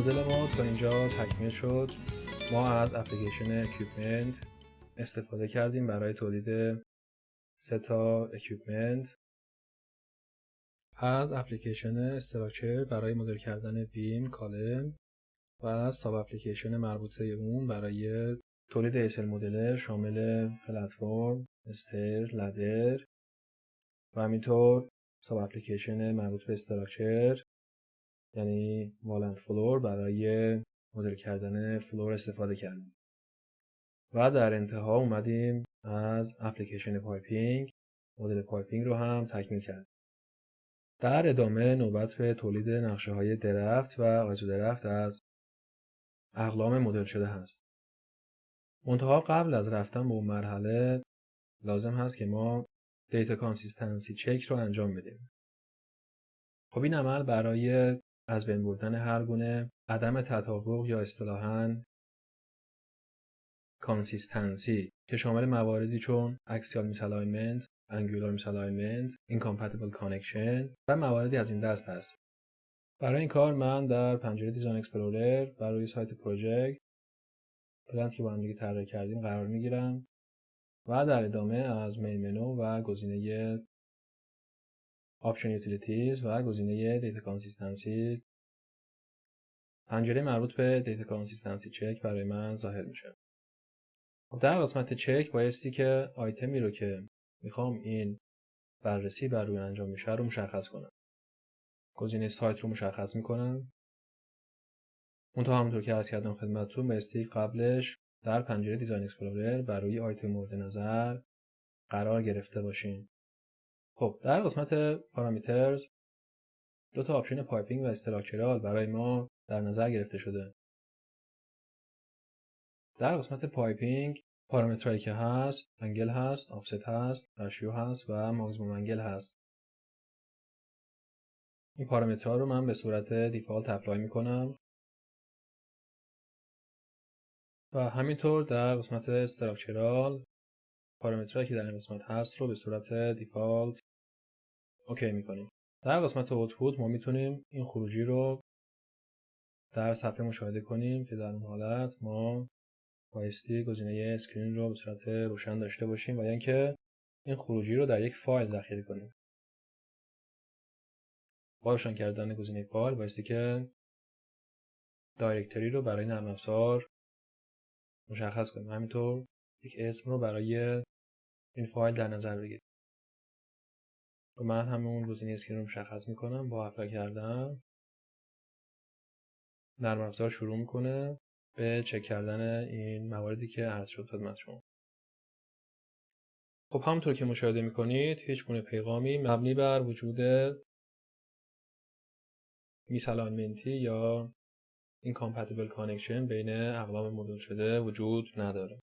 مدل ما تا اینجا تکمیل شد. ما از اپلیکیشن اکویپمنت استفاده کردیم برای تولید 3 تا اکویپمنت. از اپلیکیشن استراکچر برای مدل کردن بیم، کالم و ساب اپلیکیشن مربوطه اون برای تولید ایسل مدلر شامل پلتفرم، استر، لدر و همینطور ساب اپلیکیشن مربوط به استراکچر یعنی والند فلور برای مدل کردن فلور استفاده کردیم. و در انتها اومدیم از اپلیکیشن پایپینگ مدل پایپینگ رو هم تکمیل کردیم. در ادامه نوبت به تولید نقشه های درفت و آیزو درفت از اقلام مدل شده هست. منتها قبل از رفتن به اون مرحله لازم هست که ما دیتا کانسیستنسی چک رو انجام بدیم. خب این عمل برای از بین بردن هر گونه عدم تطابق یا اصطلاحاً کانسیستنسی که شامل مواردی چون اکسیال میسالاینمنت، انگولار میسالاینمنت، اینکامپتیبل کانکشن و مواردی از این دست هست. برای این کار من در پنجره دیزاین اکسپلورر بر روی سایت پروژکت پلنت که با هم دیگه طراحی کردیم قرار میگیرم و در ادامه از مین منو و گزینه آپشن یوتیلیتیز و گزینه دیتا کانسیستنسی پنجره مربوط به دیتا کانسیستنسی چک برای من ظاهر میشه. در قسمت چک بایستی که آیتمی رو که میخوام این بررسی بر روی انجام میشه رو مشخص کنم. گزینه سایت رو مشخص میکنم. منتها همونطور که عرض کردم خدمتتون بایستی قبلش در پنجره دیزاین اکسپلورر بر روی آیتم مورد نظر قرار گرفته باشین. خب در قسمت پارامترز دو تا آپشن پایپینگ و استراکچرال برای ما در نظر گرفته شده. در قسمت پایپینگ پارامترهایی که هست انگل هست، آفست هست، رشیو هست و ماکسیموم انگل هست. این پارامترها رو من به صورت دیفالت اپلای میکنم و همینطور در قسمت استراکچرال پارامترهایی که در این قسمت هست رو به صورت دیفالت اوکی میکنیم. در قسمت اوتپوت ما میتونیم این خروجی رو در صفحه مشاهده کنیم که در اون حالت ما بایستی گزینه اسکرین رو به صورت روشن داشته باشیم و یا اینکه این خروجی رو در یک فایل ذخیره کنیم. با روشن کردن گزینه فایل بایستی که دایرکتوری رو برای نرم افزار مشخص کنیم. همینطور یک اسم رو برای این فایل در نظر بگیریم. و من همون گزینه اسکرین رو مشخص میکنم. با اپلای کردن نرم افزار شروع میکنه به چک کردن این مواردی که عرض شد خدمت شما. خب همونطور که مشاهده میکنید هیچ گونه پیغامی مبنی بر وجود میسالاینمنتی یا اینکامپتیبل کانکشن بین اقلام مدل شده وجود نداره.